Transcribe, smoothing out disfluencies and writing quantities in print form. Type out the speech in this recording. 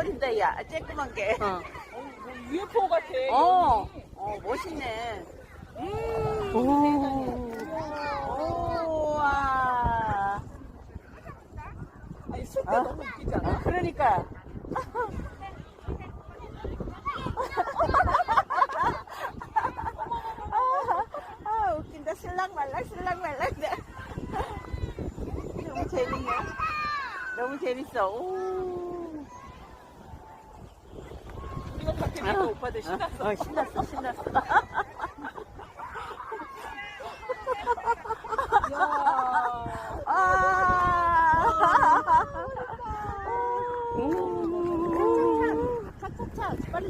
버린다, 야. 쬐끄만 게. 뭐 UFO 같아. 멋있네. 오. 와. 아니, 술때 너무 웃기지 않아? 그러니까. 웃긴다. 슬랑말랑, 슬랑말랑. 너무 재밌네. 너무 재밌어. 오. 우리가 밖에 있는 오빠들 신났어. 신났어, 신났어.